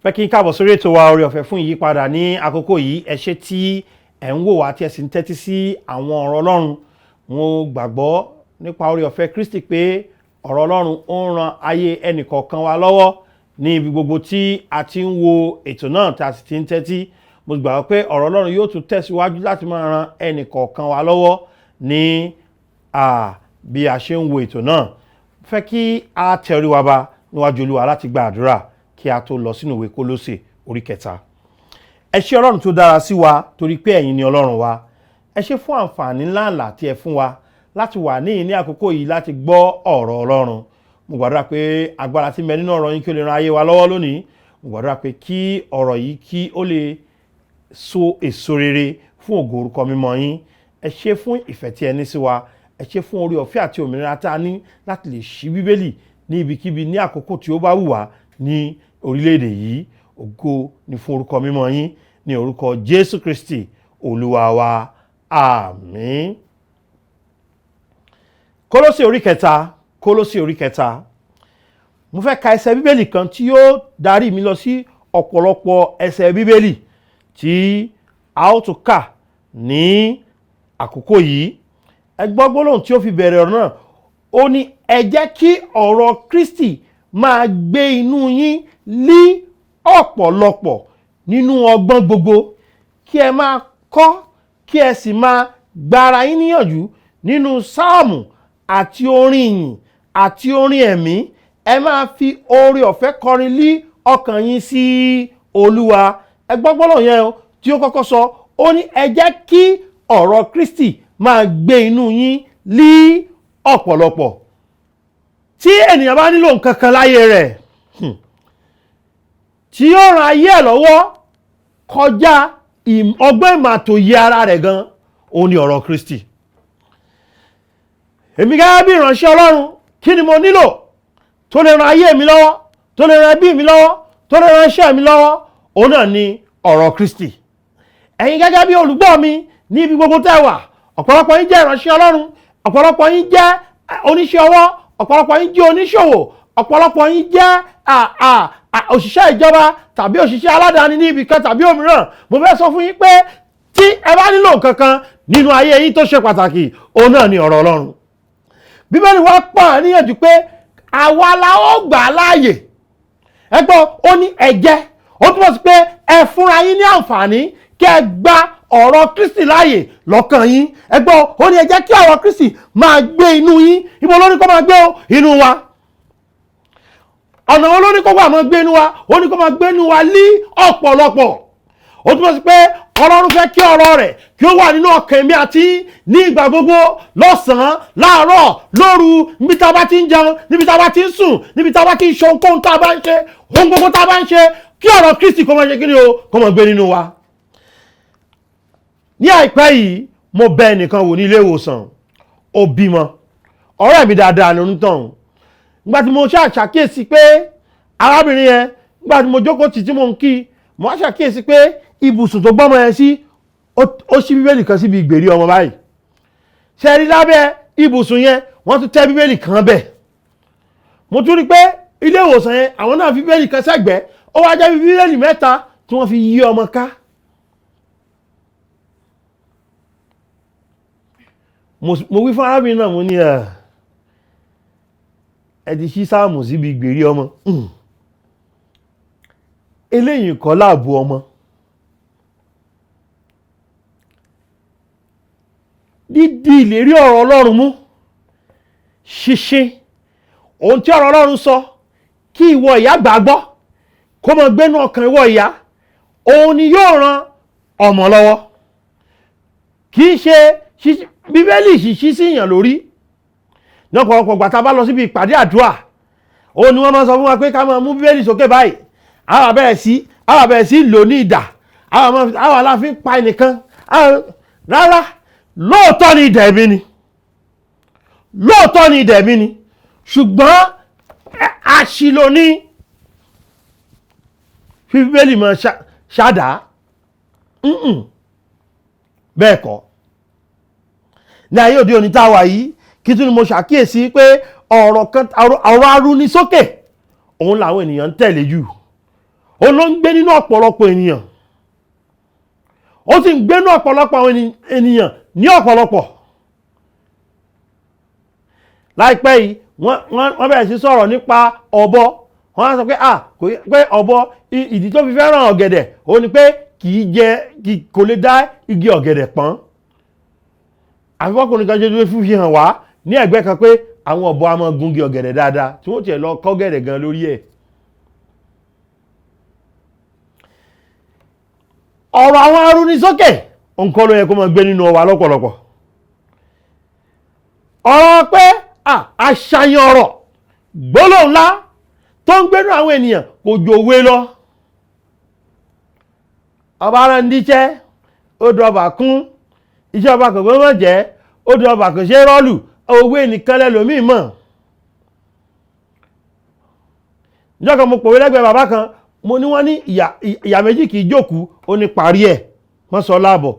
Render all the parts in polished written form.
fẹ́ kí n káàbọ̀ sórí ètò wa oore ọ̀fẹ́ fún ìyípadà ní àkókò yìí. Ẹ ṣé tí ẹ̀ ń wò wá tí ẹ sì ń tẹ́tí sí àwọn ọ̀rọ̀ Ọlọ́run. Mo gbàgbọ́ nípa oore ọ̀fẹ́ Kristi pé ọ̀rọ̀ Ọlọ́run ó ń ran ayé ẹnìkọ̀ọ̀kan wa lọ́wọ́ ní ibi gbogbo tí a ti ń wo ètò náà tí a sì ti ń tẹ́tí. Mo gbàgbọ́ pé ọ̀rọ̀ Ọlọ́run yóò tún tẹ̀síwájú láti máa ran ẹnìkọ̀ọ̀kan wa lọ́wọ́ ní bí a ṣe ń wo ètò náà. Fẹ́ kí a tẹrí wa ba níwájú Olúwa láti gba àdúrà kí a tó lọ sínú ìwé Kólósè orí 3. Ẹ ṣé Ọlọ́run tó dára sí wa torí pé ẹ̀yin ni Ọlọ́run wa. Ẹ ṣé fún àǹfààní ńláńlá tí ẹ fún wa láti wà ní àkókò yìí láti gbọ́ ọ̀rọ̀ Ọlọ́run. Mo gbàdúrà pé agbára tí ń bẹ nínú ọ̀rọ̀ yín kí ó lè ran ayé wa lọ́wọ́ lónìí. Mo gbàdúrà pé kí ọ̀rọ̀ yìí kí ó lè so èso rere fún ògo orúkọ mímọ́ yín. Ẹ ṣé fún ìfẹ́ tí ẹ ní sí wa. Ẹ ṣé fún oore ọ̀fẹ́ àti òmìnira tá a ní láti lè ṣí Bíbélì ní ibikíbi ní àkókò tí ó bá wù wá ní orílẹ̀-èdè yìí. Ògo ni fún orúkọ mímọ́ yín ní orúkọ Jésù Kristi Olúwa wa. Àmín. Kólósè orí 3. Kólósè orí 3. Mo fẹ́ ka ẹsẹ̀ Bíbélì kan tí yóò darí mi lọ sí ọ̀pọ̀lọpọ̀ ẹsẹ̀ Bíbélì tí a ó tún kà ní àkókò yìí. Ẹ gbọ́ gbólóhùn tí ó fi bẹ̀rẹ̀ ọ̀rọ̀ náà. Ó ní ẹ jẹ́ kí ọ̀rọ̀ Kristi máa gbé inú yín ní ọ̀pọ̀lọpọ̀ nínú ọgbọ́n gbogbo, kí ẹ máa kọ́ kí ẹ sì máa gbára yín níyànjú nínú sáàmù àti orin ìyìn àti orin ẹ̀mí. Ẹ máa fi oore ọ̀fẹ́ kọrin lí ọkàn yín sí Olúwa. Ẹ gbọ́ gbólóhùn yẹn tí ó kọ́kọ́ sọ. Ó ní ẹ jẹ́ kí ọ̀rọ̀ Kristi máa gbé inú yín ní ọ̀pọ̀lọpọ̀. Tí ènìyàn bá nílò nǹkan kan láyé rẹ̀ tí yóò ran ayé ẹ̀ lọ́wọ́ kọjá ọgbọ́n ìmọ̀ àtòyé ara rẹ̀ gan, òun ni ọ̀rọ̀ Kristi. Èmi gẹ́gẹ́ bí ìránṣẹ́ Ọlọ́run, kí ni mo nílò tó lè ran ayé mi lọ́wọ́, tó lè ran ẹbí mi lọ́wọ́, tó lè ran iṣẹ́ mi lọ́wọ́? Òun náà ni ọ̀rọ̀ Kristi. Ẹ̀yin gẹ́gẹ́ bí olùgbọ́ mi ní ibi gbogbo tẹ́ wà, ọ̀pọ̀lọpọ̀ yín jẹ́ ìránṣẹ́ Ọlọ́run, ọ̀pọ̀lọpọ̀ yín jẹ́ oníṣẹ́ ọwọ́, ọ̀pọ̀lọpọ̀ yín jẹ́ oníṣòwò, ọ̀pọ̀lọpọ̀ yín jẹ́ òṣìṣẹ́ ìjọba tàbí òṣìṣẹ́ aládàáni ní ibì kan tàbí òmíràn. Mo fẹ́ sọ fún yín pé tí ẹ bá nílò nǹkan kan nínú ayé yín tó ṣe pàtàkì, òun náà ni ọ̀rọ̀ Ọlọ́run. Bíbélì wa pa níyànjú pé àwa la ó gbà láàyè. Ẹ gbọ́, ó ní ẹ jẹ́, ó túmọ̀ sí pé ẹ fúnra yín ní àǹfààní kí ẹ gba ọ̀rọ̀ Kristi láàyè lọ́kàn yín. Ẹ gbọ́, ó ní ẹ jẹ́ kí ọ̀rọ̀ Kristi máa gbé inú yín. Ibo ló ní kó máa gbé inú wa? Ọ̀nà wo ló ní kó máa gbé inú wa? Ó ní kó máa gbé inú wa ní ọ̀pọ̀lọpọ̀. Ó túmọ̀ sí pé Ọlọ́run fẹ́ kí ọ̀rọ̀ rẹ̀ kí ó wà nínú ọkàn mi àti ní ìgbà gbogbo, lọ́sàn-án, láàárọ̀, lóru, níbi tá a bá ti ń jẹun, níbi tá a bá ti ń sùn, níbi tá a bá ti ń ṣe ohunkóhun tá a bá ń ṣe, ohun gbogbo tá a bá ń ṣe, kí ọ̀rọ̀ Kristi kó máa ṣe kí ni o, kó máa gbé nínú wa. Ní àìpẹ́ yìí, mo bẹ̀ ẹnìkan wò ní ilé ìwòsàn. Ó bímọ. Ọ̀rẹ́ mi dáadáa ló ń tàn. Nígbà tí mo ṣàkíyèsí pé arábìnrin yẹn, nígbà tí mo jókòó tì tí mo ń kí, mo ṣàkíyèsí pé ibùsùn tó gbọ́mọ yẹn sí, ó ṣí Bíbélì kan síbi ìgbèrí ọmọ báyìí. Ṣé rí lábẹ́ ibùsùn yẹn, wọ́n tún tẹ́ Bíbélì kan bẹ̀. Mo tún rí pé ilé ìwòsàn yẹn, àwọn náà fi Bíbélì kan sẹ́gbẹ̀ẹ́. Ó wá jẹ́ Bíbélì 3 tí wọ́n fi yí ọmọ ká. Mo wí fún arábìnrin náà, mo ní ẹ ti ṣí sáàmù síbi ìgbèrí ọmọ. Eléyìí kọ́ láàbò ọmọ. Dídí ìlérí ọ̀rọ̀ Ọlọ́run mú, ṣíṣe ohun tí ọ̀rọ̀ Ọlọ́run sọ, kí ìwọ ìyá gbàgbọ́, kó máa gbénú ọkàn ìwọ ìyá, òun ni yóò ran ọmọ lọ́wọ́. Kì í ṣe Bíbélì ṣíṣí sí ìyàn lórí. Ní ọ̀pọ̀lọpọ̀ ìgbà tá a bá lọ síbi ìpàdé àdúrà, òun ni wọ́n máa sọ fún wa pé ká máa mú Bíbélì sókè báyìí. Àwa bẹ̀rẹ̀ sí lò ní idà. Àwa aláfin pa ẹnìkan. Rárá, lóòótọ́ ni idà ẹ̀mí ni. Lóòótọ́ ni idà ẹ̀mí ni. Ṣùgbọ́n àṣìlò ní fi Bíbélì máa ṣáàdá. Bẹ́ẹ̀ kọ́. Ní ayé òde òní tá a wà yìí, kí tún ni mo ṣàkíyèsí pé ọ̀rọ̀ arúnisókè òun làwọn ènìyàn ń tẹ̀lé jù. ó ló ń gbé nínú ọ̀pọ̀lọpọ̀ ènìyàn, ó sì ń gbé nínú ọ̀pọ̀lọpọ̀ àwọn ènìyàn ní ọ̀pọ̀lọpọ̀. Láìpẹ́ yìí wọ́n bẹ̀rẹ̀ sí sọ̀rọ̀ nípa ọ̀bọ. Wọ́n á sọ pé ọ̀bọ ìdí tó fi fẹ́ràn ọ̀gẹ̀dẹ̀ ó ní pé kò lè dá igi ọ̀gẹ̀dẹ̀ pọ́n. Àfikọ́kùnrin kan ṣe tó fi hàn wá ní ẹ̀gbẹ́ kan pé àwọn ọ̀bọ a máa gungi ọ̀gẹ̀dẹ̀ dáadáa tí wọ́n tiẹ̀ lọ kọ́ gẹ̀dẹ̀ gan lórí ẹ̀. Ọ̀rọ̀ àwọn arúnisókè nǹkan ló yẹ kó máa gbé nínú wa lọ́pọ̀lọpọ̀. Ọ̀rọ̀ pé àṣàyàn ọ̀rọ̀ gbólóhùn ńlá tó ń gbénú àwọn ènìyàn kò jòwé lọ. Ọba rán díṣẹ́ ó dọba kún, iṣẹ́ ọba kò gbọ́n jẹ́ ó dọba kò ṣe rọ́ọ̀lù, òwe nìkan lẹ́lòmíì mọ̀. Ìjọ́ kan mo pòwe lẹ́gbẹ̀ẹ́ bàbá kan, mo ní wọ́n ní ìyá méjì kì í jókòó, ó ní parí ẹ̀ wọ́n sọ láàbọ̀.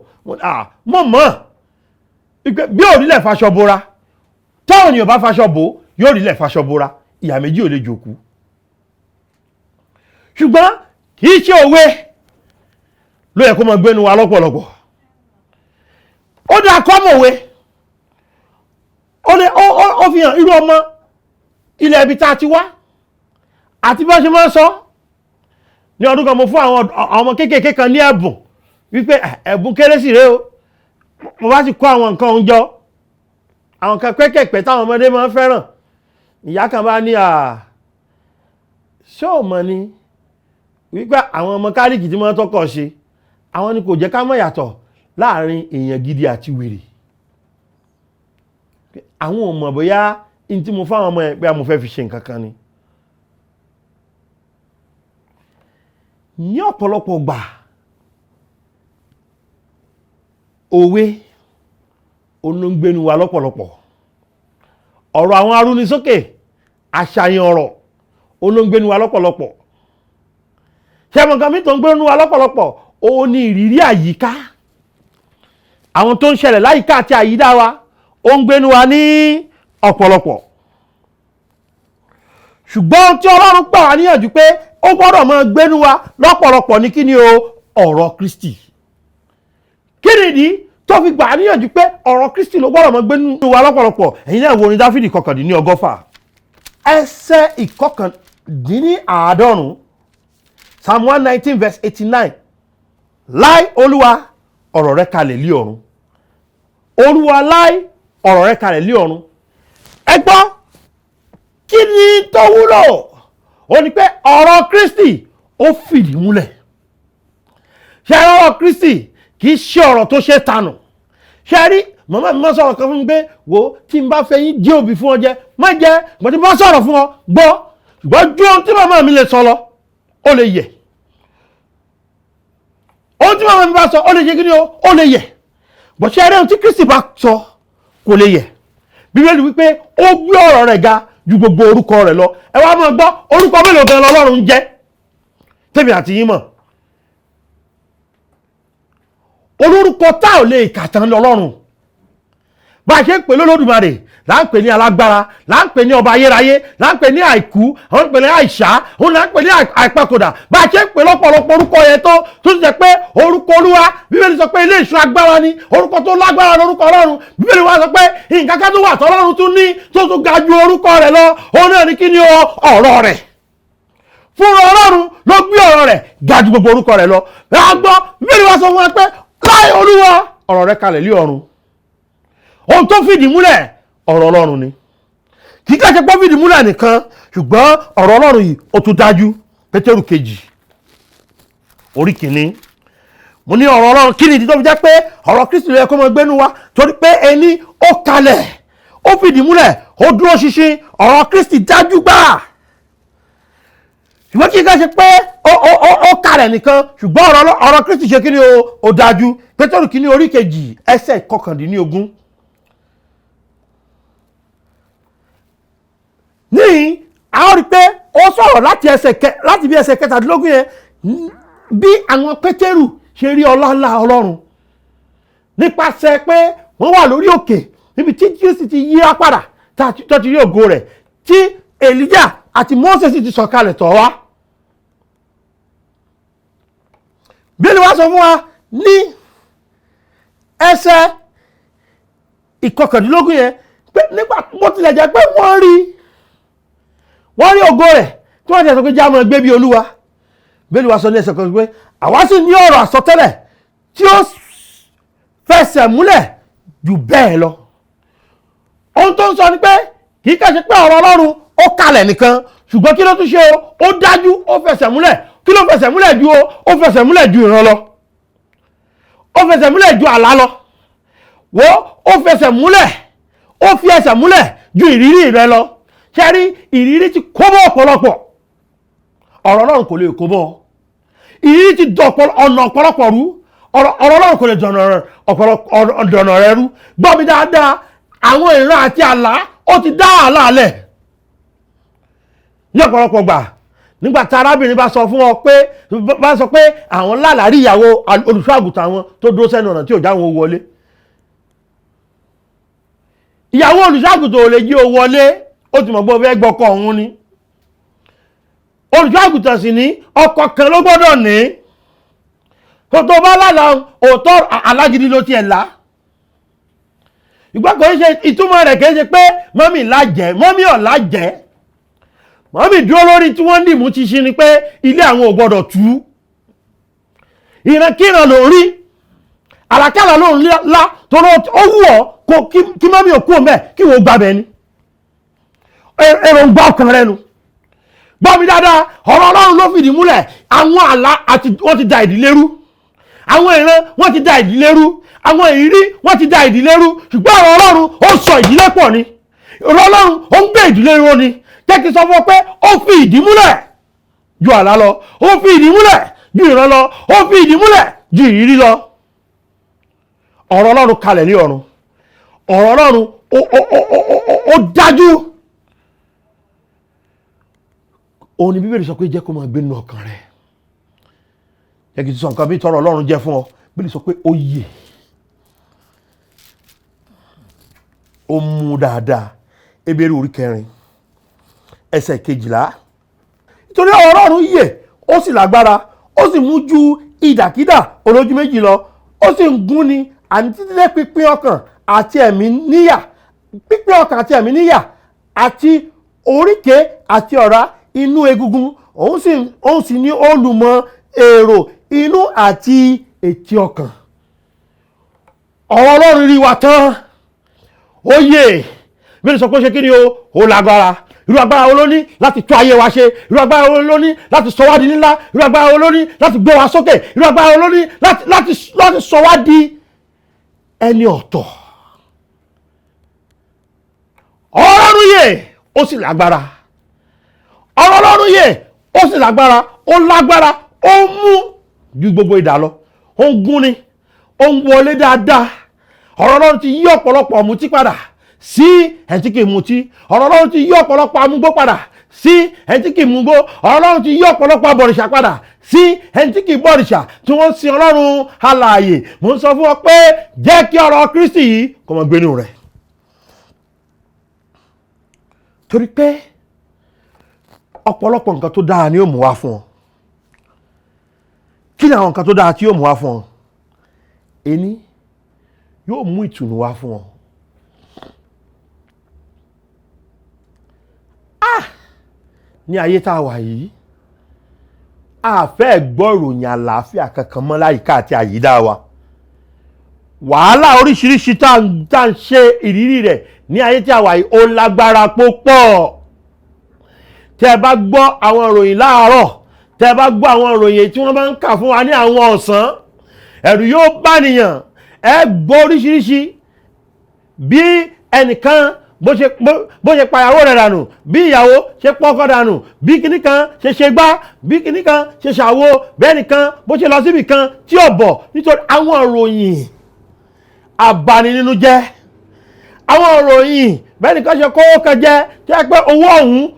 Mo mọ̀ bí òrílẹ̀ faṣọ bora, táwọn ènìyàn bá faṣọ bò yóò rílẹ̀ faṣọ bora, ìyá méjì ò lè jókòó. Ṣùgbọ́n kì í ṣe òwe ló yẹ kó máa gbénu wa lọ́pọ̀lọpọ̀. Ó dá kọ́mọ̀wé, ó fi hàn irú ọmọ ilẹ̀ ibi tá a ti wá àti bí wọ́n ṣe máa ń sọ. Ní ọdún kan mo fún àwọn ọmọ kéékèèké kan ní ẹ̀bùn wípé ẹ̀bùn kérésì rèé o, mo bá sì kó àwọn nǹkan oúnjẹ, àwọn kan pẹ́kẹ̀pẹ́ táwọn ọmọdé máa ń fẹ́ràn. Ìyá kan bá ní ṣé ò mọ̀ ni wípé àwọn ọmọ kálíkì tí wọ́n tọ́kọ̀ ṣe, àwọn ni kò jẹ́ ká mọ̀ yàtọ̀ láàrin èèyàn gidi àti wèrè. Àwọn ò mọ̀ bóyá in tí mo fáwọn ọmọ ẹ̀ pé mo fẹ́ fi ṣe nǹkan kan ni. Ní ọ̀pọ̀lọpọ̀ gbà òwe olóngbénu wa lọ́pọ̀lọpọ̀. Ọ̀rọ̀ àwọn arúnisókè àṣàyàn ọ̀rọ̀ olóngbénu wa lọ́pọ̀lọpọ̀. Ṣẹ́mọ̀kan mi tó ń gbénu wa lọ́pọ̀lọpọ̀ ó ní ìrírí àyíká. Àwọn tó ń ṣẹlẹ̀ láyìíká àti àyídá wa ó ń gbénu wa ní ọ̀pọ̀lọpọ̀. Ṣùgbọ́n tí Ọlọ́run gbà wá níyànjú pé ó gbọ́dọ̀ máa gbénu wa lọ́pọ̀lọpọ̀ ní kíni o, ọ̀rọ̀ Kristi. Kí nìdí tó fi gbà wá níyànjú pé ọ̀rọ̀ Kristi ló gbọ́dọ̀ máa gbénu wa lọ́pọ̀lọpọ̀? Ẹ̀yin náà wo orin Dáfídì 119 ẹsẹ̀ 150, Psalm 119 verse 89. Láì Olúwa ọ̀rọ̀ rẹ̀ kalẹ̀ lí ọ̀run. Olúwa láì ọ̀rọ̀ rẹ̀ kalẹ̀ lí ọ̀run. Ẹ gbọ́, kí ni tó wúlò? Ó ní pé ọ̀rọ̀ Kristi ó fìdí múlẹ̀. Ṣé ọ̀rọ̀ Kristi kì í ṣe ọ̀rọ̀ tó ṣe tanù? Ṣé rí màmá mi máa sọ̀rọ̀ kan fún mi pé wo tí n bá fẹ́ yín jẹ́ òbí fún ọ jẹ má jẹ́, ṣùgbọ́n tí n bá sọ̀rọ̀ fún ọ gbọ́, ṣùgbọ́n ju ohun tí màmá mi lè sọ lọ ó lè yẹ. Ohun tí màmá mi bá sọ ó lè ṣe kí ni ó lè yẹ. Bọ̀ ṣé rí ohun tí Kristi bá sọ kò lè yẹ. Bíbélì wípé ó gbé ọ̀rọ̀ rẹ̀ ga ju gbogbo orúkọ rẹ̀ lọ. Ẹ wá máa gbọ́, orúkọ mélòó gan l'Ọlọ́run jẹ́ tèmi àti yín mọ̀. Olórúkọ tá ò lè kà tán l'Ọlọ́run. Bá a ṣe ń pè l'Olódùmarè là ń pè ní alágbára, là ń pè ní ọba ayérayé, là ń pè ní àìkú, àwọn ń pè ní àìṣá, òun là ń pè ní àìpàkòdà. Bá a ṣe ń pè lọ́pọ̀lọpọ̀ orúkọ yẹn tó sì jẹ́ pé orúkọ Olúwa, Bíbélì sọ pé ilé ìṣọ́ agbára ni, orúkọ tó lágbára lórúkọ Ọlọ́run. Bíbélì wá sọ pé nǹkan kan tó wà tọ́lọ́run tún ní tó tún ga ju orúkọ rẹ̀ lọ, òun náà ní kí ni ọ̀rọ̀ rẹ̀. Fúnra Ọlọ́run ló gbé ọ̀rọ̀ rẹ̀ ga ju gbogbo orúkọ rẹ̀ lọ. Gbọ́, Bíbélì wá sọ fún wa pé láì Olúwa ọ̀rọ̀ rẹ̀ kalẹ̀ lí ọ̀run. Ohun tó fìdí múlẹ̀ ọ̀rọ̀ Ọlọ́run ni. Kì í kàṣẹ pọ́ fìdí múlẹ̀ nìkan, ṣùgbọ́n ọ̀rọ̀ Ọlọ́run yìí ó tún dájú. Pétérù 2 orí 1. Mo ní ọ̀rọ̀ Ọlọ́run kí ni ìdí tó fi jẹ́ pé ọ̀rọ̀ Kristi ló yẹ kó máa gbénu wa? Torí pé ẹni ó kalẹ̀, ó fìdí múlẹ̀, ó dúró ṣinṣin, ọ̀rọ̀ Kristi dájú gbà. Ṣùgbọ́n kì í kàṣẹ pé ó kalẹ̀ nìkan, ṣùgbọ́n ọ̀rọ̀ Kristi ṣe kí ni ó dájú. Pétérù 1 orí 2 ẹsẹ̀ 19. Ní a ó rí pé ó sọ̀rọ̀ láti bí ẹsẹ̀ 17 yẹn bí àwọn Pétérù ṣe rí ọlá ńlá Ọlọ́run nípasẹ̀ pé wọ́n wà lórí òkè níbi tí Jésù ti yí apádà tó ti rí ògo rẹ̀, tí Èlíjà àti Mósè sì ti sọ̀kalẹ̀ tọ̀ wá. Bíbélì wá sọ fún wa ní ẹsẹ̀ ìkọkàndínlógún yẹn pé nígbà bó tilẹ̀ jẹ́ pé wọ́n rí ògo rẹ̀ tí wọ́n ti sọ pé já mọ́ gbé bí Olúwa. Bíbélì wá sọ ní ẹsẹ̀ kan pé àwa sì ní ọ̀rọ̀ àsọtẹ́lẹ̀ tí ó fẹsẹ̀ múlẹ̀ jù bẹ́ẹ̀ lọ. Ohun tó ń sọ ni pé kì í kẹ́sẹ̀ pé ọ̀rọ̀ Ọlọ́run ó kalẹ̀ nìkan, ṣùgbọ́n kí ló tún ṣe ó dájú, ó fẹsẹ̀ múlẹ̀. Kí ló fẹsẹ̀ múlẹ̀ ju ó fẹsẹ̀ múlẹ̀ ju ìran lọ, ó fẹsẹ̀ múlẹ̀ ju àlá lọ, ó fẹsẹ̀ múlẹ̀, ó fi ẹsẹ̀ múlẹ̀ ju ìrírí rẹ lọ. Ṣé rí ìrírí ti kó bọ́ ọ̀pọ̀lọpọ̀, ọ̀rọ̀ Ọlọ́run kò lè kó bọ́. Ìrírí ti ọ̀nà ọ̀pọ̀lọpọ̀ rú, ọ̀rọ̀ Ọlọ́run kò lè dọ̀nà rẹ rú. Gbọ́ mi dáadáa, àwọn ìran àti àlá ó ti dá àlá alẹ̀ ní ọ̀pọ̀lọpọ̀ gbà. Nígbà tí arábìnrin bá sọ pé àwọn lálàrí ìyàwó olùṣọ́àgùtàn wọn tó dúró sẹ́nu ọ̀nà tí ò já wọn wọlé. Ìyàwó olùṣọ́àgùtàn ò lè jí o wọlé, ó ti mọ̀ gbọ́ fẹ́ gbọ́kọ òun ni. Olùṣọ́àgùtàn sì ní ọkọ kan ló gbọ́dọ̀ ní. Tó bá lálàá òótọ́ alágídí ló tiẹ̀ lá. Ìgbà kò ṣe ìtumọ̀ rẹ̀ kìí ṣe pé mọ́mì lájẹ́, mọ́mì ọ̀la jẹ́. Mọ́mì dúró lórí tí wọ́n ń dìmú ti ṣe ni pé ilé àwọn ò gbọ́dọ̀ tú. Ìrankíran ló rí, àlàkálà ló ń lá torí ó wù ọ́ kí mọ́mì ò kú òun bẹ́ẹ̀ kí wọ́n gbàbẹ̀ ni. Èròǹgbà ọkàn rẹ nu. Gbọ́ mi dáadáa, ọ̀rọ̀ Ọlọ́run ló fìdí múlẹ̀. Àwọn àlá wọ́n ti da ìdílé rú, àwọn ìran wọ́n ti da ìdílé rú, àwọn ìrírí wọ́n ti da ìdílé rú. Ṣùgbọ́n ọ̀rọ̀ Ọlọ́run ó sọ ìdílé pọ̀ ni, ọ̀rọ̀ Ọlọ́run ó ń gbé ìdílé ró ni. Jẹ́ kí n sọ fún ọ pé ó fi ìdí múlẹ̀ ju àlá lọ, ó fi ìdí múlẹ̀ ju ìran lọ, ó fi ìdí múlẹ̀ ju ìrírí lọ. Ọ̀rọ̀ Ọlọ́run kalẹ̀ ní ọ̀run, ọ̀rọ̀ Ọlọ́run ó dájú. Òun ni Bíbélì sọ pé jẹ́ kó máa gbé nínú ọkàn rẹ̀. Jẹ́ kí n sọ nǹkan bí tọrọ Ọlọ́run jẹ́ fún ọ. Bíbélì sọ pé ó yè, ó mú dáadáa. Hébérù orí 4 ẹsẹ̀ 12. Nítorí ọ̀rọ̀ Ọlọ́run yè, ó sì lágbára, ó sì mú ju ìdàkídà olójú méjì lọ, ó sì ń gún ni àní títí dé pípín ọkàn àti ẹ̀mí níyà, pípín ọkàn àti ẹ̀mí níyà, àti oríkèé àti ọ̀rá inú egungun. Òun sì ní olùmọ̀ èrò inú àti etí ọkàn. Ọ̀rọ̀ Ọlọ́run rí wa tán, ó yè. Bíbélì sọ pé ó ṣe kí ni ó lágbára. Irú agbára wo ló ní láti tó ayé wa ṣe? Irú agbára wo ló ní láti sọ wá di ńlá? Irú agbára wo ló ní láti gbé wa sókè? Irú agbára wo ló ní láti sọ wá di ẹni ọ̀tọ̀? Ọlọ́run yè, ó sì lágbára. Ọlọ́run yè, ó sì lágbára. Ó lágbára, ó mú ju gbogbo idà lọ. Ó ń gún ni, ó ń wọlé dáadáa. Ọlọ́run ti yí ọ̀pọ̀lọpọ̀ ọ̀mùtí padà sí ẹni tí kì í mutí. Ọlọ́run ti yí ọ̀pọ̀lọpọ̀ amúgbó padà sí ẹni tí kì í mugbó. Ọlọ́run ti yí ọ̀pọ̀lọpọ̀ abọ̀rìṣà padà sí ẹni tí kì í bọ̀rìṣà, tí wọ́n sin Ọlọ́run alààyè. Mo ń sọ fún ọ pé jẹ́ kí ọ̀rọ̀ Kristi yìí kó máa gbénú rẹ̀. Torí pé ọ̀pọ̀lọpọ̀ nǹkan tó dáa ni yóò mú wá fún ọ. Kí ni àwọn nǹkan tó dáa tí yóò mú wá fún ọ? Ení, yóò mú ìtùnú wá fún ọ. Ní ayé tá a wà yìí, a fẹ́ gbọ́ ìròyìn àlàáfíà kankan mọ́ láyìíká àti àyídá wa. Wàhálà oríṣiríṣi tá ń ṣe ìrírí rẹ̀ ní ayé tí a wà yìí ó lágbára púpọ̀. Tẹ́ bá gbọ́ àwọn ìròyìn láàárọ̀, tẹ́ bá gbọ́ àwọn ìròyìn tí wọ́n bá ń kà fún wa ní àwọn ọ̀sán, ẹ̀rù yóò bá nìyàn. Ẹ gbọ́ oríṣiríṣi bí ẹnìkan bó ṣe pàyàwó rẹ̀ dànù, bí ìyàwó ṣe pọ́kọ́ dànù, bí kìní kan ṣe gbá, bí kìní kan ṣe ṣàwo, bẹ́ẹ̀ nìkan bó ṣe lọ síbì kan tí ò bọ̀ nítorí àwọn ìròyìn abani nínú jẹ́. Àwọn ìròyìn bẹ́ẹ̀ nìkan ṣe kówó kan jẹ́ tí ẹ pé owó ọ̀hún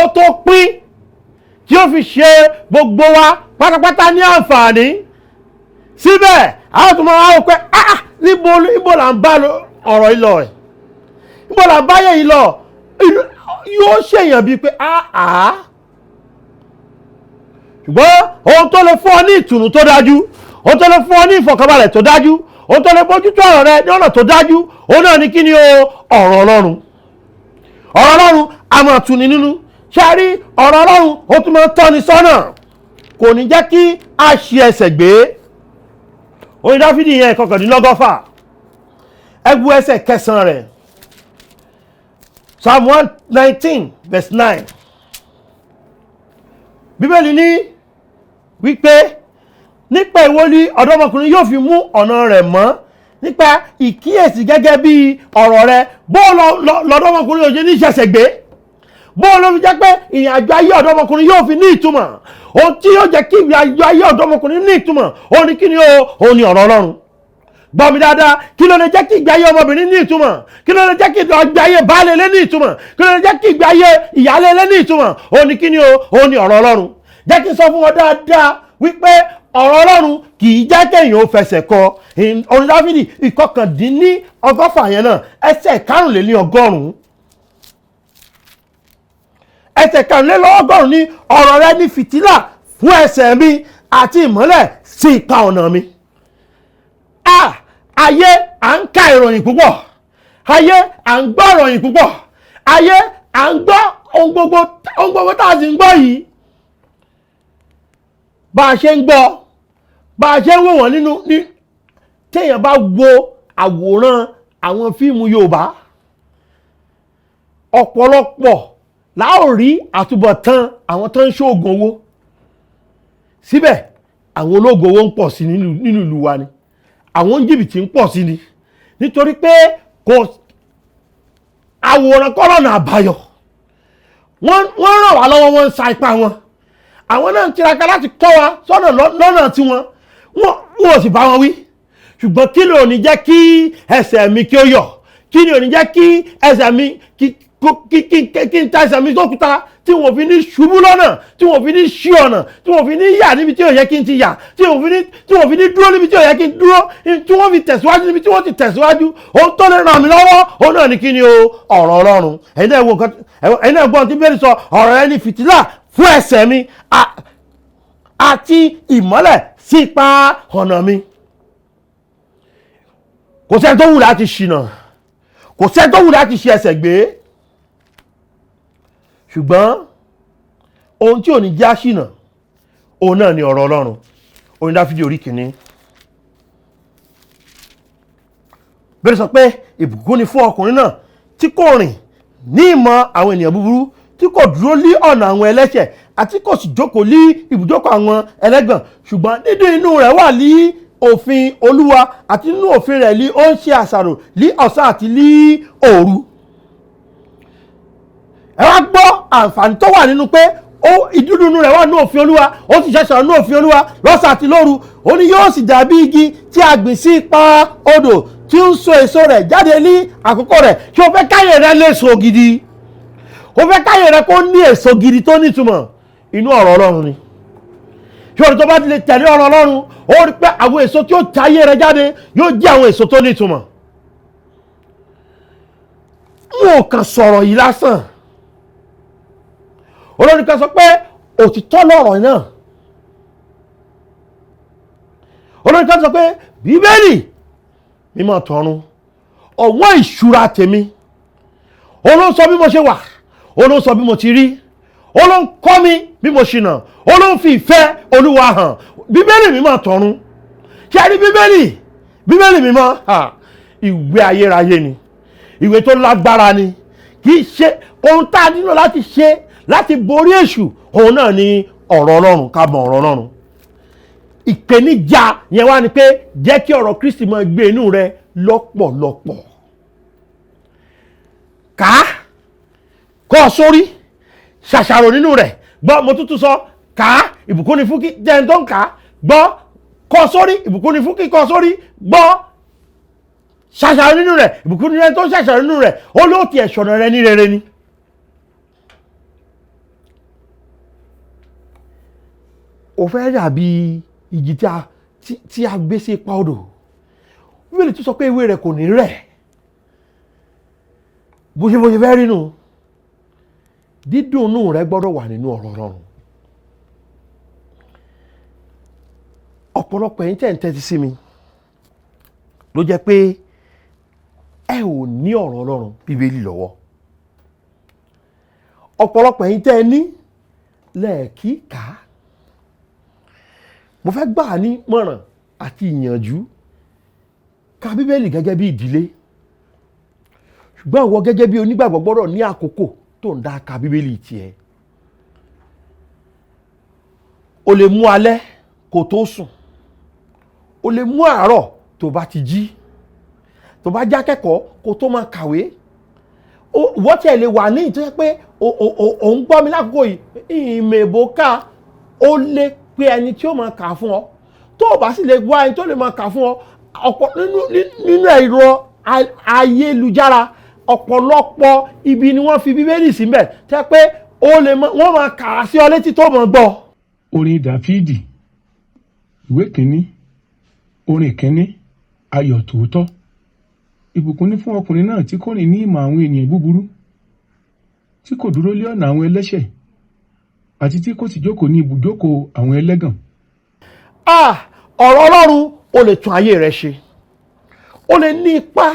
ó tó pín tí ó fi ṣe gbogbo wa pátápátá ní àǹfààní. Síbẹ̀ àwọn tó máa wá pé níbo là ń bá ọ̀rọ̀ ìlọ ẹ̀, níbo là ń bá yẹ̀ ìlọ, yóò ṣèyàn bíi pé ṣùgbọ́n ohun tó lè fún ọ ní ìtùnú tó dájú, ohun tó lè fún ọ ní ìfọ̀kànbalẹ̀ tó dájú, ohun tó lè bójútó ọ̀rọ̀ rẹ ní ọ̀nà tó dájú, òun náà ni kí ni o? Ọ̀rọ̀ Ọlọ́run. Ọ̀rọ̀ Ọlọ́run a máa tuni nínú. Ṣé a rí ọ̀rọ̀ Ọlọ́run ó tún máa tọ́ni sọ́nà, kò ní jẹ́ kí a ṣì ẹsẹ̀ gbé. Orin Dáfídì yẹn 119 ẹgbù ẹsẹ̀ 9 rẹ̀, Psalm 119 verse 9. Bíbélì ní wípé nípa èwo ni ọ̀dọ́mọkùnrin yóò fi mú ọ̀nà rẹ̀ mọ́, nípa ìkíyèsí gẹ́gẹ́ bí ọ̀rọ̀ rẹ̀, bó lọ́dọ́mọkùnrin yóò ṣe ní ìṣẹ̀ṣẹ̀ gbé, bó ló fi jẹ́ pé ìrìn àjò ayé ọ̀dọ́mọkùnrin yóò fi ní ìtumọ̀. Ohun tí yóò jẹ́ kí ìrìn àjò ayé ọ̀dọ́mọkùnrin ní ìtumọ̀, ó ní kí ni ó ní ọ̀rọ̀ Ọlọ́run. Gbọ́ mi dáadáa, kí ló lè jẹ́ kí ìgbé ayé ọmọbìnrin ní ìtumọ̀? Kí ló lè jẹ́ kí ìgbé ayé baálé ilé ní ìtumọ̀? Kí ló lè jẹ́ kí ìgbé ayé ìyálé ilé ní ìtumọ̀? Ó ní kí ni ó ní ọ̀rọ̀ Ọlọ́run. Jẹ́ kí n sọ fún wọn dáadáa wípé ọ̀rọ̀ Ọlọ́run kì í jẹ́ kéèyàn ó fẹsẹ̀ kọ. Orin Dáfídì 119 yẹn náà, ẹsẹ̀ 5 ẹsẹ̀ 5 ní ọ̀rọ̀ rẹ ní fìtílà fún ẹsẹ̀ mi àti ìmọ́lẹ̀ sí ipa ọ̀nà mi. Ayé à ń ka ìròyìn púpọ̀, ayé à ń gbọ́ ìròyìn púpọ̀, ayé à ń gbọ́ ohun gbogbo tá a sì ń gbọ́ yìí. Bá a ṣe ń gbọ́, bá a ṣe ń wò wọ́n nínú téèyàn bá wo àwòrán àwọn fíìmù Yorùbá, ọ̀pọ̀lọpọ̀ láò rí àtúbọ̀tán àwọn tó ń ṣoògùn owó. Síbẹ̀ àwọn ológun owó ń pọ̀ sí nínú ìlú wa ni, àwọn jìbìtì ń pọ̀ sí ni, nítorí pé kò àwòrán kọ́lọ́nà àbáyọ. Wọ́n ràn wá lọ́wọ́, wọ́n ń sa ipá wọn, àwọn náà ń tiraka láti kọ́ wa sọ́nà lọ́nà tí wọ́n ò sì bá wọn wí. Ṣùgbọ́n kí ló ní jẹ́ kí ẹsẹ̀ mi kí ó yọ̀? Kí ni ò ní jẹ́ kí ẹsẹ̀ mi kí n ta ẹsẹ̀ mi sókúta, tí wọ́n fi ní ṣubú lọ́nà, tí wọ́n fi ní ṣí ọ̀nà, tí wọ́n fi ní yà níbi tí ò yẹ kí n ti yà, tí wọ́n fi ní dúró níbi tí ò yẹ kí n dúró, tí wọ́n fi tẹ̀síwájú níbi tí wọ́n ti tẹ̀síwájú. Ohun tó lè ràn mí lọ́wọ́, òun náà ni kí ni o? Ọ̀rọ̀ Ọlọ́run. Ẹ̀yin náà gbọ́n tí Bíbélì sọ, ọ̀rọ̀ rẹ ní fìtílà fún ẹsẹ̀ mi àti ìmọ́lẹ̀ sí ipa ọ̀nà mi. Kò sẹ́ni tó wù láti ṣìnà, kò sẹ́ni tó wù láti ṣe ẹsẹ̀ gbé. Ṣùgbọ́n ohun tí ò ní já ṣìnà, òun náà ni ọ̀rọ̀ Ọlọ́run. Orin Dáfídì orí 1. Bẹ́ẹ̀ sọ pé ìbùkún ni fún ọkùnrin náà tí kò rìn ní ìmọ̀ àwọn ènìyàn búburú, tí kò dúró lí ọ̀nà àwọn ẹlẹ́ṣẹ̀, àti kò sì jókòó lí ibùjókòó àwọn ẹlẹ́gàn. Ṣùgbọ́n dídùn inú rẹ̀ wà lí òfin Olúwa, àti nínú òfin rẹ̀ lí ó ń ṣe àṣàrò lí ọ̀sán àti lí òru. Ẹ wá gbọ́ àǹfààní tó wà nínú pé ìdúdú inú rẹ̀ wà ní òfin Olúwa, ó sì ṣẹ̀ṣẹ̀ ní òfin Olúwa lọ́sàn àti lóru. Ó ní yóò sì dàbí igi tí a gbìn sí ipa odò, tí ń so èso rẹ̀ jáde ní àkókò rẹ̀. Kí o fẹ́ káyè rẹ léso gidi, o fẹ́ káyè rẹ kó ní èso gidi tó nítumọ̀, inú ọ̀rọ̀ Ọlọ́run ni. Kí o tó bá ti lè tẹ̀lé ọ̀rọ̀ Ọlọ́run, ó rí pé àwọn èso tí ó táyé rẹ jáde yóò jẹ́ àwọn èso tó nítumọ̀. Wọn ò kàn sọ̀rọ̀ yìí lásán. Olórin kan sọ pé òtítọ́ lọ̀rọ̀ náà. Olórin kan sọ pé Bíbélì mímọ́ tọ̀run, ọ̀wọ́n ìṣúra tèmi. Olóhùn sọ bí mo ṣe wà, Olóhùn sọ bí mo ti rí, Olóhùn kọ́ mi bí mo ṣìnà, Olóhùn fi ìfẹ́ Olúwa hàn. Bíbélì mímọ́ tọ̀run. Ṣé a rí Bíbélì mímọ́? Ìwé ayérayé ni, ìwé tó lágbára ni. Kì í ṣe ohun tá a nílò láti ṣe láti borí èṣù, òun náà ni ọ̀rọ̀ Ọlọ́run, ká mọ ọ̀rọ̀ Ọlọ́run. Ìpèníjà yẹn wá ni pé jẹ́ kí ọ̀rọ̀ Kristi máa gbé inú rẹ lọ́pọ̀lọpọ̀. Kọ́ sórí, ṣàṣàrò nínú rẹ̀. Gbọ́, mo tútù sọ, ìbùkún ni fún kí jẹ́ tó ń gbọ́, kọ́ sórí, ìbùkún ni fún kí kọ́ sórí, gbọ́, ṣàṣàrò nínú rẹ̀, ìbùkún ni tó ń ṣàṣàrò nínú rẹ̀. Ó ló ti ẹ̀ṣọ̀nà rẹ ní rere ni. Ó fẹ́ dàbí ìjì tí a gbé sí ipa odò. Bíbélì tún sọ pé ewé rẹ̀ kò ní rẹ̀. Bó ṣe fẹ́ rí nù. Dídùn inú rẹ̀ gbọ́dọ̀ wà nínú ọ̀rọ̀ Ọlọ́run. ọ̀pọ̀lọpọ̀ ẹ̀yin tẹ́ ń tẹ́tí sí mi ló jẹ́ pé ẹ ò ní ọ̀rọ̀ Ọlọ́run Bíbélì lọ́wọ́. Ọ̀pọ̀lọpọ̀ ẹ̀yin tẹ́ ẹ ní lẹ́ẹ̀kí kà á. Mo fẹ́ gbà á ní mọ̀ràn àti ìyànjú ka Bíbélì gẹ́gẹ́ bí ìdílé. Ṣùgbọ́n ìwọ gẹ́gẹ́ bí onígbàgbọ́ gbọ́dọ̀ ní àkókò tó ń dá ka Bíbélì tiẹ̀. O lè mú alẹ́ kó tó sùn. O lè mú àárọ̀ tó bá ti jí. Tó bá jákẹ́kọ̀ọ́ kó tó máa kàwé. Wọ́n tiẹ̀ lè wà ní ìtọ́jú pé ò ń gbọ́ mi lákòókò yìí ìmẹ̀bò ká ó lè pe ẹni tí ó máa kà fún ọ. Tó o bá sì lè gbọ́ ẹni tó lè máa kà fún ọ ọ̀pọ̀ nínú ẹ̀rọ ayélujára ọ̀pọ̀lọpọ̀ ibi ni wọ́n fi Bíbélì síbẹ̀ tẹ́ pé wọ́n máa kà á sí ọ létí tó máa gbọ́. Orin Dáfídì ìwé kìíní orin kìíní ayọ̀ tòótọ́. Ìbùkún ni fún ọkùnrin náà tí kò rìn ní ìmọ̀ àwọn ènìyàn búburú, tí kò dúró lé ọ̀nà àwọn ẹlẹ́ṣẹ̀, àti tí kò sì jókòó ní ibùjókòó àwọn ẹlẹ́gàn. Ọ̀rọ̀ Ọlọ́run ó lè tún ayé rẹ ṣe. Ó lè ní ipa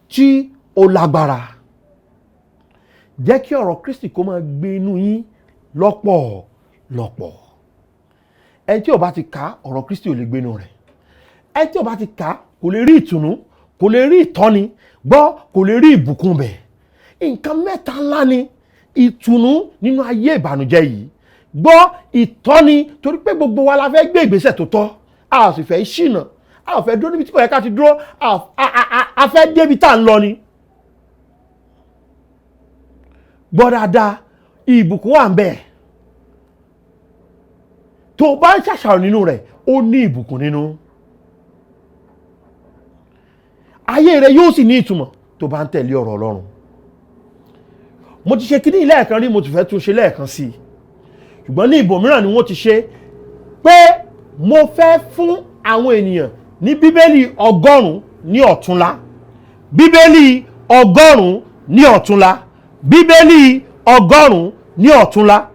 tí ó lágbára. Jẹ́ kí ọ̀rọ̀ Kristi kó máa gbé inú yín lọ́pọ̀lọpọ̀. Ẹni tí ó bá ti kà ọ̀rọ̀ Kristi ò lè gbé inú rẹ̀. Ẹni tí ó bá ti kà kò lè rí ìtùnú, kò lè rí ìtọ́ni, gbọ́ kò lè rí ìbùkún bẹ̀. Nǹkan mẹ́ta ńlá ni ìtùnú nínú ayé ìbànújẹ́ yìí. Gbọ́ ìtọ́ni torí pé gbogbo wa la fẹ́ gbé ìgbésẹ̀ tó tọ́. A sì fẹ́ ṣìnà, a fẹ́ dúró níbi tí kò yẹ ká ti dúró, a fẹ́ débi tá à ń lọ ni. Gbọ́ dáadáa, ìbùkún wà ń bẹ̀. Tó bá ń ṣàṣàrò nínú rẹ̀, ó ní ìbùkún nínú. Ayé rẹ yóò sì ní ìtumọ̀ tó bá ń tẹ̀lé ọ̀rọ̀ Ọlọ́run. Mo ti ṣe kíní lẹ́ẹ̀kan rí, mo ti fẹ́ tún ṣe lẹ́ẹ̀kan sí i. Ṣùgbọ́n ní ibòmíràn ni wọ́n ti ṣe pé mo fẹ́ fún àwọn ènìyàn ní Bíbélì 100 ní ọ̀túnla. Bíbélì 100 ní ọ̀túnla. Bíbélì 100 ní ọ̀túnla.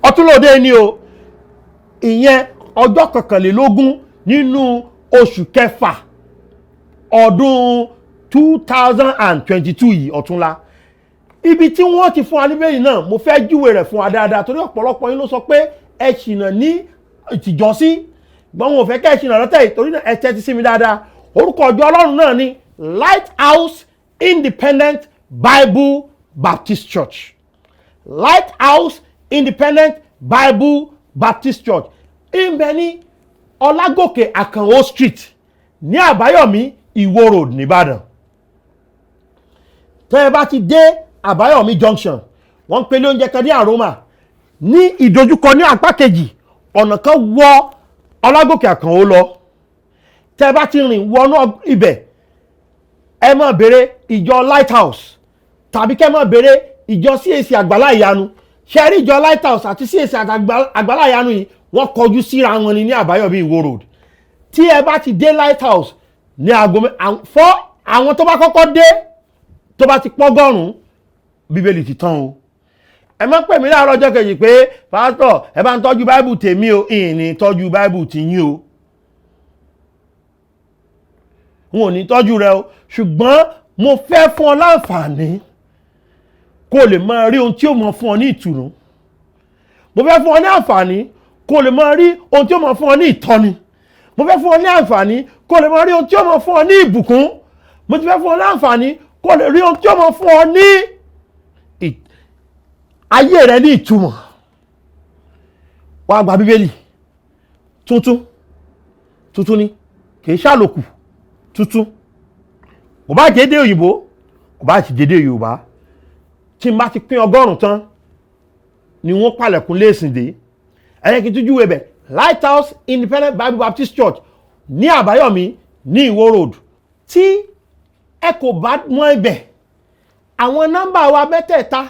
Ọ̀túnla òde ni o. Ìyẹn ọjọ́ 21 nínú oṣù kẹfà ọdún 2022 yìí ọ̀túnla. Ibi tí wọ́n ti fún wa ní Bíbélì náà mo fẹ́ júwe rẹ̀ fún wa dáadáa torí ọ̀pọ̀lọpọ̀ yín ló sọ pé ẹ ṣìnà ní ìtìjọ́sí gbọ́n wọn ò fẹ́ kẹ́ ẹ ṣìnà lọ́tẹ̀ torí náà ẹ tẹ́tí sí mi dáadáa. Orúkọ ọjọ́ Ọlọ́run náà ni Lighthouse Independent Bible Baptist Church. Lighthouse Independent Bible Baptist Church. Ìbẹ̀ ní Ọlágòkè Àkànó Street ní Àbáyọ̀mí Ìwó Road nìbàdàn. Tẹ́ ẹ bá ti dé Àbáyọ̀mí Junction wọ́n ń pèlè oúnjẹ kan ní Aroma ní ìdojúkọ ní apá kejì ọ̀nà kan wọ Ọlágòkè Àkànó lọ. Tẹ́ ẹ bá ti rìn wọnú ibẹ̀ ẹ máa béèrè ìjọ Lighthouse tàbí kẹ́ máa béèrè ìjọ CAC Àgbàlá Ìyanu. Ṣé rí ìjọ Lighthouse àti CAC Àgbàlá Ìyanu yìí wọ́n kọjú síra wọn ní Àbáyọ̀mí Ìwó Road. Tí ẹ bá ti dé Lighthouse ní aago fọ́ àwọn tó bá kọ́kọ́ dé tó bá ti pọ́gọ́rùn-ún Bíbélì ti tán o. Ẹ má pè mí láàárọ̀ ọjọ́ kejì pé pásítọ̀ ẹ bá ń tọ́jú Báíbù tèmi o, ìní tọ́jú Báíbù tiyín o. N ò ní tọ́jú rẹ o, ṣùgbọ́n mo fẹ́ fún ọ láǹfààní kó lè máa rí ohun tí ó máa fún ọ ní ìtùnú. Mo fẹ́ fún ọ ní àǹfààní kó lè máa rí ohun tí ó máa fún ọ ní ìtọ́ni. Mo fẹ́ fún ọ ní àǹfààní kó lè máa rí ohun tí ó máa fún ọ ní ìbùkún. Mo ti fẹ́ fún ọ ní àǹfààní kó lè rí ohun tí ó máa fún ọ ní ayé rẹ ní ìtumọ̀. Wá gba Bíbélì tuntun ni kì í ṣàlòkù tuntun. Kò bá jẹ́ èdè òyìnbó kò bá sì jẹ́ èdè Yorùbá. Tí n bá ti pín 100 tán ni wọ́n palẹ̀kùn léèsìn dé. Ẹ̀yẹ́ kí n tún júwe bẹ̀ Lighthouse Independent Bible Baptist Church ní Àbáyọ̀mí ní Ìwó Road. Tí ẹ kò bá mọ ibẹ̀ àwọn nọ́mbà wa mẹ́tẹ̀ẹ̀ta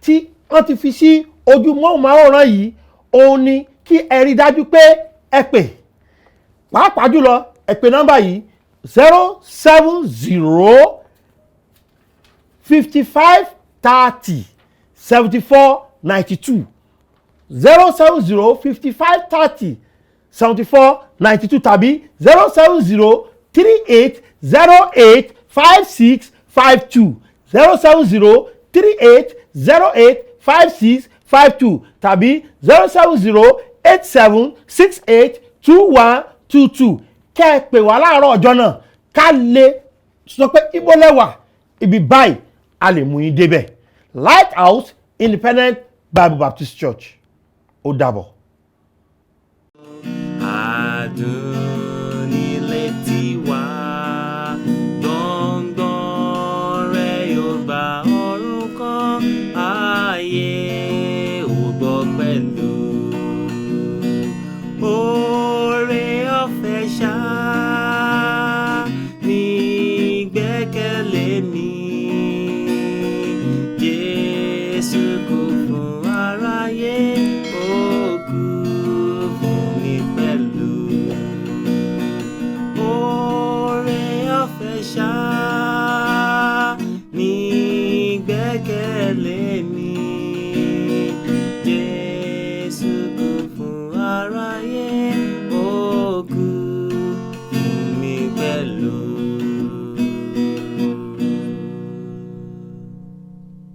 tí wọ́n ti fi sí ojú móhùnmáwòrán yìí òun ni kí ẹ rí dájú pé ẹ pè. Pàápàá jùlọ ẹ pè nọ́mbà yìí 070 55 30 74 92 070 55 30 7492 tàbí 07038085652 07038085652 tàbí 07087682122 kẹ́ ẹ pè wá láàárọ̀ ọjọ́ náà ká lè sọ pé ibo lẹ́wà ibi báyìí a lè mú yín débẹ̀. Lighthouse Independent Bible Baptist Church ó dàbọ̀. Adùn nílé tiwa, gbọ̀ngbọ̀n rẹ̀ yóò bá ọ̀run kan, ayé ò gbọ́ pẹ̀lú. Oore ọ̀fẹ́ ṣá ní gbẹ́kẹ̀lé mi, Jésù kú fún aráyé, ó kú fún mi pẹ̀lú. Oore ọ̀fẹ́ ṣá.